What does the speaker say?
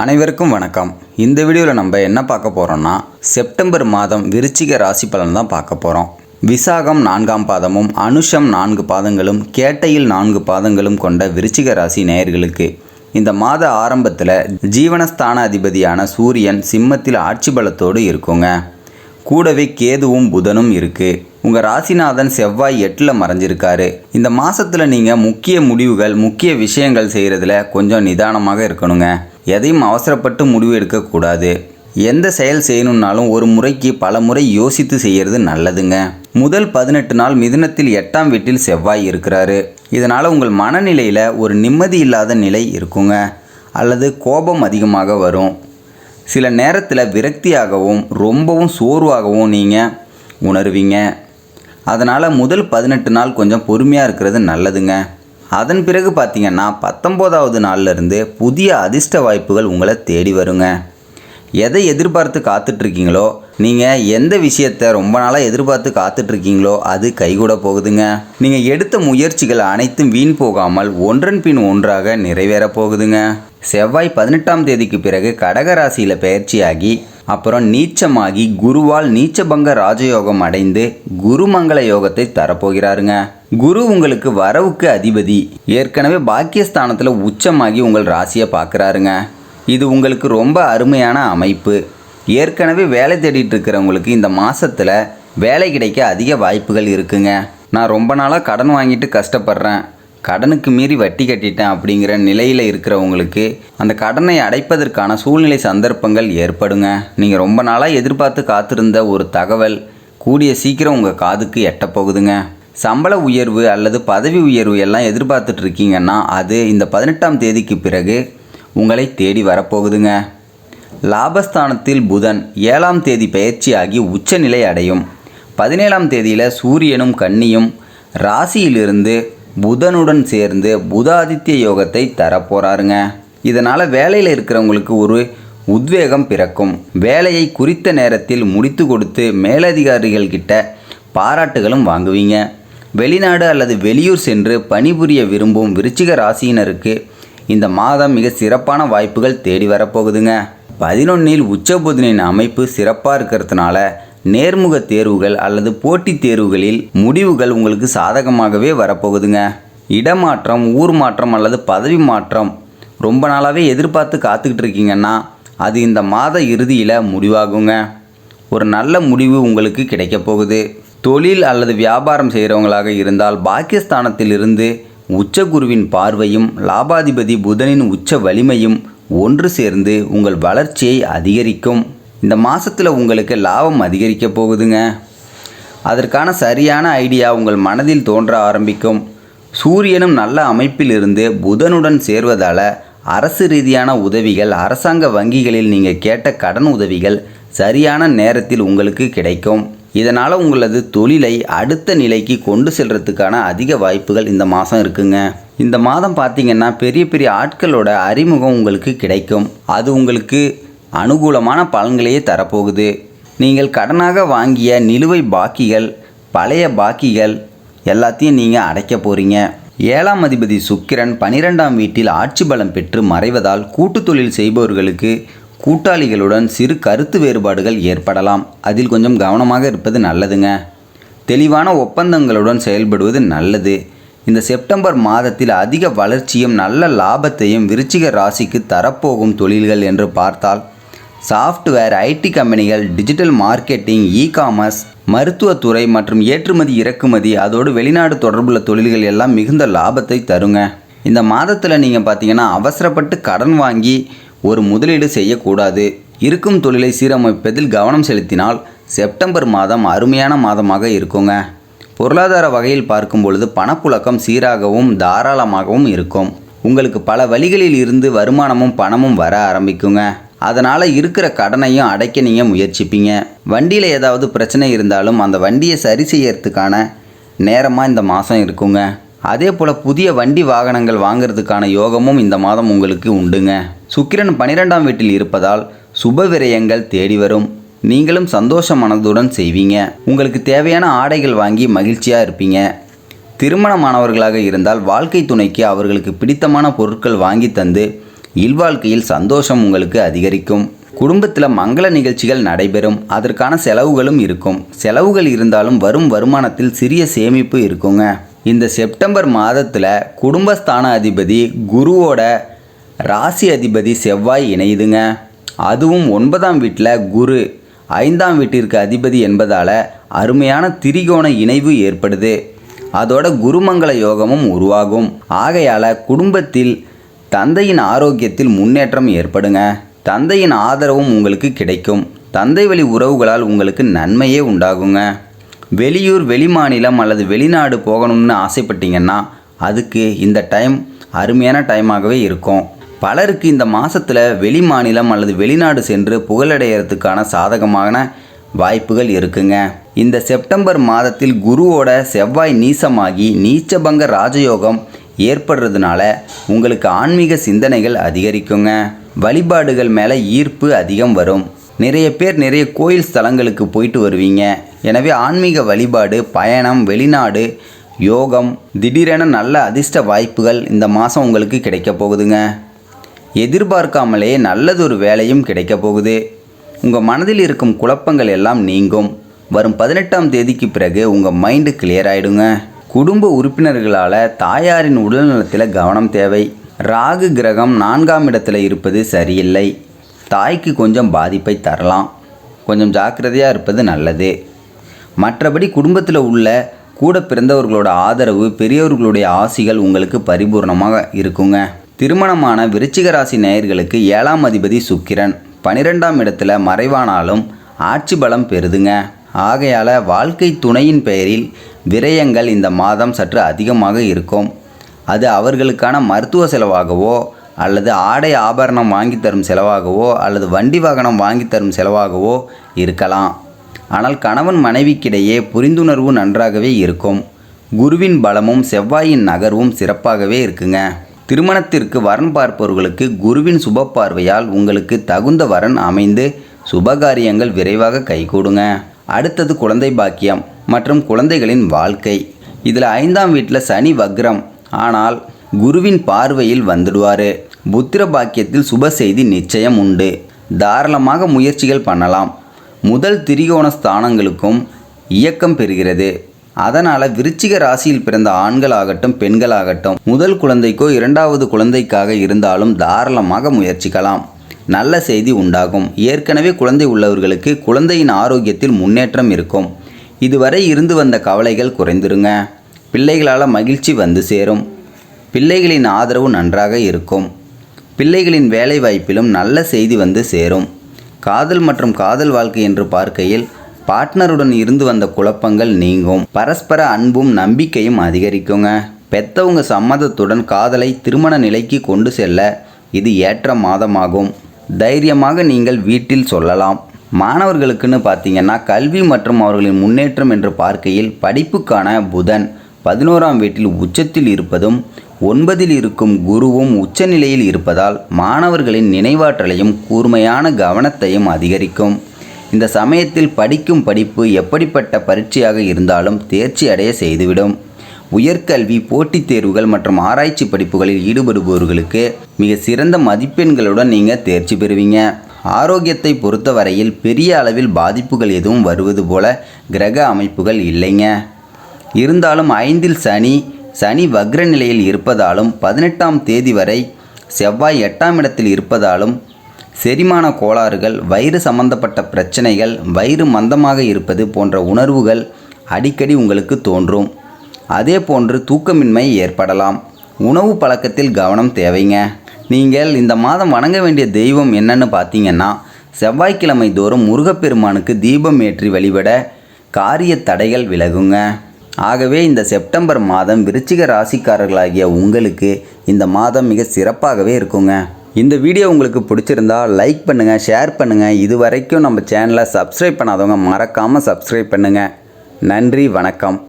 அனைவருக்கும் வணக்கம். இந்த வீடியோவில் நம்ம என்ன பார்க்க போகிறோம்னா செப்டம்பர் மாதம் விருச்சிக ராசி பலன் தான் பார்க்க போகிறோம். விசாகம் 4ஆம் பாதமும் அனுஷம் 4 பாதங்களும் கேட்டையில் 4 பாதங்களும் கொண்ட விருச்சிக ராசி நேயர்களுக்கு இந்த மாத ஆரம்பத்தில் ஜீவனஸ்தான அதிபதியான சூரியன் சிம்மத்தில் ஆட்சி பலத்தோடு இருக்குங்க. கூடவே கேதுவும் புதனும் இருக்குது. உங்கள் ராசிநாதன் செவ்வாய் 8ல் மறைஞ்சிருக்காரு. இந்த மாதத்தில் நீங்கள் முக்கிய முடிவுகள் முக்கிய விஷயங்கள் செய்கிறதுல கொஞ்சம் நிதானமாக இருக்கணுங்க. எதையும் அவசரப்பட்டு முடிவு எடுக்கக்கூடாது. எந்த செயல் செய்யணுன்னாலும் ஒரு முறைக்கு பல முறை யோசித்து செய்கிறது நல்லதுங்க. முதல் 18 நாள் மிதுனத்தில் 8ஆம் வீட்டில் செவ்வாய் இருக்கிறாரு. இதனால் உங்கள் மனநிலையில் ஒரு நிம்மதி இல்லாத நிலை இருக்குங்க. அல்லது கோபம் அதிகமாக வரும். சில நேரத்தில் விரக்தியாகவும் ரொம்பவும் சோர்வாகவும் நீங்கள் உணர்வீங்க. அதனால் முதல் 18 நாள் கொஞ்சம் பொறுமையாக இருக்கிறது நல்லதுங்க. அதன் பிறகு பார்த்திங்கன்னா 19வது நாள்லேருந்து புதிய அதிர்ஷ்ட வாய்ப்புகள் உங்களை தேடி வருங்க. எதை எதிர்பார்த்து காத்துட்ருக்கீங்களோ, நீங்கள் எந்த விஷயத்தை ரொம்ப நாளாக எதிர்பார்த்து காத்துட்ருக்கீங்களோ அது கைகூட போகுதுங்க. நீங்கள் எடுத்த முயற்சிகள் அனைத்தும் வீண் போகாமல் ஒன்றன் பின் ஒன்றாக நிறைவேற போகுதுங்க. செவ்வாய் 18ஆம் தேதிக்கு பிறகு கடகராசியில் பயிற்சியாகி அப்புறம் நீச்சமாகி குருவால் நீச்சபங்க ராஜயோகம் அடைந்து குருமங்கள யோகத்தை தரப்போகிறாருங்க. குரு உங்களுக்கு வரவுக்கு அதிபதி. ஏற்கனவே பாக்கியஸ்தானத்தில் உச்சமாகி உங்கள் ராசியை பார்க்குறாருங்க. இது உங்களுக்கு ரொம்ப அருமையான அமைப்பு. ஏற்கனவே வேலை தேடிட்டு இருக்கிறவங்களுக்கு இந்த மாதத்தில் வேலை கிடைக்க அதிக வாய்ப்புகள் இருக்குங்க. நான் ரொம்ப நாளாக கடன் வாங்கிட்டு கஷ்டப்படுறேன், கடனுக்கு மீறி வட்டி கட்டிட்டேன் அப்படிங்கிற நிலையில் இருக்கிறவங்களுக்கு அந்த கடனை அடைப்பதற்கான சூழ்நிலை சந்தர்ப்பங்கள் ஏற்படுங்க. நீங்கள் ரொம்ப நாளாக எதிர்பார்த்து காத்திருந்த ஒரு தகவல் கூடிய சீக்கிரம் உங்கள் காதுக்கு எட்டப்போகுதுங்க. சம்பள உயர்வு அல்லது பதவி உயர்வு எல்லாம் எதிர்பார்த்துட்டு இருக்கீங்கன்னா அது இந்த 18ஆம் தேதிக்கு பிறகு உங்களை தேடி வரப்போகுதுங்க. லாபஸ்தானத்தில் புதன் 7ஆம் தேதி பயிற்சியாகி உச்சநிலை அடையும். 17ஆம் தேதியில் சூரியனும் கன்னியும் ராசியிலிருந்து புதனுடன் சேர்ந்து புதாதித்ய யோகத்தை தரப்போகிறாருங்க. இதனால் வேலையில் இருக்கிறவங்களுக்கு ஒரு உத்வேகம் பிறக்கும். வேலையை குறித்த நேரத்தில் முடித்து கொடுத்து மேலதிகாரிகள்கிட்ட பாராட்டுகளும் வாங்குவீங்க. வெளிநாடு அல்லது வெளியூர் சென்று பணிபுரிய விரும்பும் விருச்சிக ராசியினருக்கு இந்த மாதம் மிக சிறப்பான வாய்ப்புகள் தேடி வரப்போகுதுங்க. 11இல் உச்சபுதனின் அமைப்பு சிறப்பாக இருக்கிறதுனால நேர்முக தேர்வுகள் அல்லது போட்டித் தேர்வுகளில் முடிவுகள் உங்களுக்கு சாதகமாகவே வரப்போகுதுங்க. இடமாற்றம், ஊர் மாற்றம் அல்லது பதவி மாற்றம் ரொம்ப நாளாகவே எதிர்பார்த்து காத்துக்கிட்டு இருக்கீங்கன்னா அது இந்த மாத இறுதியில் முடிவாகுங்க. ஒரு நல்ல முடிவு உங்களுக்கு கிடைக்க போகுது. தொழில் அல்லது வியாபாரம் செய்கிறவங்களாக இருந்தால் பாக்கியஸ்தானத்தில் இருந்து உச்சகுருவின் பார்வையும் லாபாதிபதி புதனின் உச்ச வலிமையும் ஒன்று சேர்ந்து உங்கள் வளர்ச்சியை அதிகரிக்கும். இந்த மாதத்தில் உங்களுக்கு லாபம் அதிகரிக்க போகுதுங்க. அதற்கான சரியான ஐடியா உங்கள் மனதில் தோன்ற ஆரம்பிக்கும். சூரியனும் நல்ல அமைப்பில் இருந்து புதனுடன் சேர்வதால் அரசு ரீதியான உதவிகள், அரசாங்க வங்கிகளில் நீங்கள் கேட்ட கடன் உதவிகள் சரியான நேரத்தில் உங்களுக்கு கிடைக்கும். இதனால் உங்களது தொழிலை அடுத்த நிலைக்கு கொண்டு செல்றதுக்கான அதிக வாய்ப்புகள் இந்த மாதம் இருக்குங்க. இந்த மாதம் பார்த்திங்கன்னா பெரிய பெரிய ஆட்களோட அறிமுகம் உங்களுக்கு கிடைக்கும். அது உங்களுக்கு அனுகூலமான பலன்களையே தரப்போகுது. நீங்கள் கடனாக வாங்கிய நிலுவை பாக்கிகள், பழைய பாக்கிகள் எல்லாத்தையும் நீங்கள் அடைக்க போகிறீங்க. 7ஆம் அதிபதி சுக்கிரன் 12ஆம் வீட்டில் ஆட்சி பலம் பெற்று மறைவதால் கூட்டு தொழில் செய்பவர்களுக்கு கூட்டாளிகளுடன் சிறு கருத்து வேறுபாடுகள் ஏற்படலாம். அதில் கொஞ்சம் கவனமாக இருப்பது நல்லதுங்க. தெளிவான ஒப்பந்தங்களுடன் செயல்படுவது நல்லது. இந்த செப்டம்பர் மாதத்தில் அதிக வளர்ச்சியும் நல்ல லாபத்தையும் விருச்சிக ராசிக்கு தரப்போகும் தொழில்கள் என்று பார்த்தால் சாஃப்ட்வேர், ஐடி கம்பெனிகள், டிஜிட்டல் மார்க்கெட்டிங், இ-காமர்ஸ், மருத்துவத்துறை மற்றும் ஏற்றுமதி இறக்குமதி, அதோடு வெளிநாடு தொடர்புள்ள தொழில்கள் எல்லாம் மிகுந்த லாபத்தை தருங்க. இந்த மாதத்தில் நீங்கள் பார்த்தீங்கன்னா அவசரப்பட்டு கடன் வாங்கி ஒரு முதலீடு செய்யக்கூடாது. இருக்கும் தொழிலை சீரமைப்பதில் கவனம் செலுத்தினால் செப்டம்பர் மாதம் அருமையான மாதமாக இருக்குங்க. பொருளாதார வகையில் பார்க்கும் பொழுது பணப்புழக்கம் சீராகவும் தாராளமாகவும் இருக்கும். உங்களுக்கு பல வழிகளில் இருந்து வருமானமும் பணமும் வர ஆரம்பிக்குங்க. அதனால் இருக்கிற கடனையும் அடைக்க நீங்கள் முயற்சிப்பீங்க. வண்டியில் ஏதாவது பிரச்சனை இருந்தாலும் அந்த வண்டியை சரி செய்யறதுக்கான நேரமாக இந்த மாதம் இருக்குங்க. அதே போல் புதிய வண்டி வாகனங்கள் வாங்கிறதுக்கான யோகமும் இந்த மாதம் உங்களுக்கு உண்டுங்க. சுக்கிரன் 12ஆம் வீட்டில் இருப்பதால் சுப விரயங்கள் தேடி வரும். நீங்களும் சந்தோஷ மனதுடன் செய்வீங்க. உங்களுக்கு தேவையான ஆடைகள் வாங்கி மகிழ்ச்சியாக இருப்பீங்க. திருமணமானவர்களாக இருந்தால் வாழ்க்கை துணைக்கு அவர்களுக்கு பிடித்தமான பொருட்கள் வாங்கி தந்து இல்வாழ்க்கையில் சந்தோஷம் உங்களுக்கு அதிகரிக்கும். குடும்பத்தில் மங்கள நிகழ்ச்சிகள் நடைபெறும். அதற்கான செலவுகளும் இருக்கும். செலவுகள் இருந்தாலும் வரும் வருமானத்தில் சிறிய சேமிப்பு இருக்குங்க. இந்த செப்டம்பர் மாதத்தில் குடும்பஸ்தான அதிபதி குருவோட ராசி அதிபதி செவ்வாய் இணையுதுங்க. அதுவும் 9ஆம் வீட்டில் குரு 5ஆம் வீட்டிற்கு அதிபதி என்பதால் அருமையான திரிகோண இணைவு ஏற்படுது. அதோட குருமங்கள யோகமும் உருவாகும். ஆகையால் குடும்பத்தில் தந்தையின் ஆரோக்கியத்தில் முன்னேற்றம் ஏற்படுங்க. தந்தையின் ஆதரவும் உங்களுக்கு கிடைக்கும். தந்தை வழி உறவுகளால் உங்களுக்கு நன்மையே உண்டாகுங்க. வெளியூர் வெளிமாநிலம் அல்லது வெளிநாடு போகணும்னு ஆசைப்பட்டீங்கன்னா அதுக்கு இந்த டைம் அருமையான டைமாகவே இருக்கும். பலருக்கு இந்த மாதத்தில் வெளிமாநிலம் அல்லது வெளிநாடு சென்று புகழடைகிறதுக்கான சாதகமான வாய்ப்புகள் இருக்குங்க. இந்த செப்டம்பர் மாதத்தில் குருவோட செவ்வாய் நீசமாகி நீச்சபங்க ராஜயோகம் ஏற்படுறதுனால உங்களுக்கு ஆன்மீக சிந்தனைகள் அதிகரிக்குங்க. வழிபாடுகள் மேலே ஈர்ப்பு அதிகம் வரும். நிறைய பேர் நிறைய கோயில் ஸ்தலங்களுக்கு போயிட்டு வருவீங்க. எனவே ஆன்மீக வழிபாடு, பயணம், வெளிநாடு, யோகம், திடீரென நல்ல அதிர்ஷ்ட வாய்ப்புகள் இந்த மாதம் உங்களுக்கு கிடைக்க போகுதுங்க. எதிர்பார்க்காமலே நல்லதொரு வேலையும் கிடைக்க போகுது. உங்கள் மனதில் இருக்கும் குழப்பங்கள் எல்லாம் நீங்கும். வரும் 18ஆம் தேதிக்கு பிறகு உங்கள் மைண்டு கிளியர் ஆகிடுங்க. குடும்ப உறுப்பினர்களால் தாயாரின் உடல்நலத்தில் கவனம் தேவை. ராகு கிரகம் 4ஆம் இடத்துல இருப்பது சரியில்லை. தாய்க்கு கொஞ்சம் பாதிப்பை தரலாம். கொஞ்சம் ஜாக்கிரதையாக இருப்பது நல்லது. மற்றபடி குடும்பத்தில் உள்ள கூட பிறந்தவர்களோட ஆதரவு, பெரியவர்களுடைய ஆசிகள் உங்களுக்கு பரிபூர்ணமாக இருக்குங்க. திருமணமான விருச்சிக ராசி நேயர்களுக்கு 7ஆம் அதிபதி சுக்கிரன் 12ஆம் இடத்துல மறைவானாலும் ஆட்சி பலம் பெறுதுங்க. ஆகையால் வாழ்க்கை துணையின் பெயரில் விரயங்கள் இந்த மாதம் சற்று அதிகமாக இருக்கும். அது அவர்களுக்கான மருத்துவ செலவாகவோ அல்லது ஆடை ஆபரணம் வாங்கி தரும் செலவாகவோ அல்லது வண்டி வாகனம் வாங்கி தரும் செலவாகவோ இருக்கலாம். ஆனால் கணவன் மனைவிக்கிடையே புரிந்துணர்வு நன்றாகவே இருக்கும். குருவின் பலமும் செவ்வாயின் நகர்வும் சிறப்பாகவே இருக்குங்க. திருமணத்திற்கு வரன் பார்ப்பவர்களுக்கு குருவின் சுப பார்வையால் உங்களுக்கு தகுந்த வரன் அமைந்து சுபகாரியங்கள் விரைவாக கைகூடுங்க. அடுத்தது குழந்தை பாக்கியம் மற்றும் குழந்தைகளின் வாழ்க்கை. இதில் 5ஆம் வீட்டில் சனி வக்ரம், ஆனால் குருவின் பார்வையில் வந்துடுவார். புத்திர பாக்கியத்தில் சுப செய்தி நிச்சயம் உண்டு. தாராளமாக முயற்சிகள் பண்ணலாம். முதல் திரிகோண ஸ்தானங்களுக்கும் இயக்கம் பெறுகிறது. அதனால் விருச்சிக ராசியில் பிறந்த ஆண்களாகட்டும் பெண்களாகட்டும் முதல் குழந்தைக்கோ 2வது குழந்தைக்காக இருந்தாலும் தாராளமாக முயற்சிக்கலாம். நல்ல செய்தி உண்டாகும். ஏற்கனவே குழந்தை உள்ளவர்களுக்கு குழந்தையின் ஆரோக்கியத்தில் முன்னேற்றம் இருக்கும். இதுவரை இருந்து வந்த கவலைகள் குறைந்துருங்க. பிள்ளைகளால் மகிழ்ச்சி வந்து சேரும். பிள்ளைகளின் ஆதரவு நன்றாக இருக்கும். பிள்ளைகளின் வேலை வாய்ப்பிலும் நல்ல செய்தி வந்து சேரும். காதல் மற்றும் காதல் வாழ்க்கை என்று பார்க்கையில் பார்ட்னருடன் இருந்து வந்த குழப்பங்கள் நீங்கும். பரஸ்பர அன்பும் நம்பிக்கையும் அதிகரிக்குங்க. பெத்தவங்க சம்மதத்துடன் காதலை திருமண நிலைக்கு கொண்டு செல்ல இது ஏற்ற மாதமாகும். தைரியமாக நீங்கள் வீட்டில் சொல்லலாம். மாணவர்களுக்குன்னு பார்த்தீங்கன்னா கல்வி மற்றும் அவர்களின் முன்னேற்றம் என்று பார்க்கையில் படிப்புக்கான புதன் 11ஆம் வீட்டில் உச்சத்தில் இருப்பதும் 9இல் இருக்கும் குருவும் உச்சநிலையில் இருப்பதால் மாணவர்களின் நினைவாற்றலையும் கூர்மையான கவனத்தையும் அதிகரிக்கும். இந்த சமயத்தில் படிக்கும் படிப்பு எப்படிப்பட்ட பரீட்சையாக இருந்தாலும் தேர்ச்சி அடைய செய்துவிடும். உயர்கல்வி, போட்டித் தேர்வுகள் மற்றும் ஆராய்ச்சி படிப்புகளில் ஈடுபடுபவர்களுக்கு மிக சிறந்த மதிப்பெண்களுடன் நீங்கள் தேர்ச்சி பெறுவீங்க. ஆரோக்கியத்தை பொறுத்த வரையில் பெரிய அளவில் பாதிப்புகள் எதுவும் வருவது போல கிரக அமைப்புகள் இல்லைங்க. இருந்தாலும் 5இல் சனி வக்ர நிலையில் இருப்பதாலும் 18ஆம் தேதி வரை செவ்வாய் 8ஆம் இடத்தில் இருப்பதாலும் செரிமான கோளாறுகள், வயிறு சம்பந்தப்பட்ட பிரச்சனைகள், வயிறு மந்தமாக இருப்பது போன்ற உணர்வுகள் அடிக்கடி உங்களுக்கு தோன்றும். அதே போன்று தூக்கமின்மை ஏற்படலாம். உணவு பழக்கத்தில் கவனம் தேவைங்க. நீங்கள் இந்த மாதம் வணங்க வேண்டிய தெய்வம் என்னன்னு பார்த்தீங்கன்னா செவ்வாய்க்கிழமை தோறும் முருகப்பெருமானுக்கு தீபம் ஏற்றி வழிபட காரிய தடைகள் விலகுங்க. ஆகவே இந்த செப்டம்பர் மாதம் விருச்சிக ராசிக்காரர்களாகிய உங்களுக்கு இந்த மாதம் மிக சிறப்பாகவே இருக்குங்க. இந்த வீடியோ உங்களுக்கு பிடிச்சிருந்தா லைக் பண்ணுங்கள், ஷேர் பண்ணுங்கள். இது வரைக்கும் நம்ம சேனலை சப்ஸ்கிரைப் பண்ணாதவங்க மறக்காமல் சப்ஸ்கிரைப் பண்ணுங்கள். நன்றி, வணக்கம்.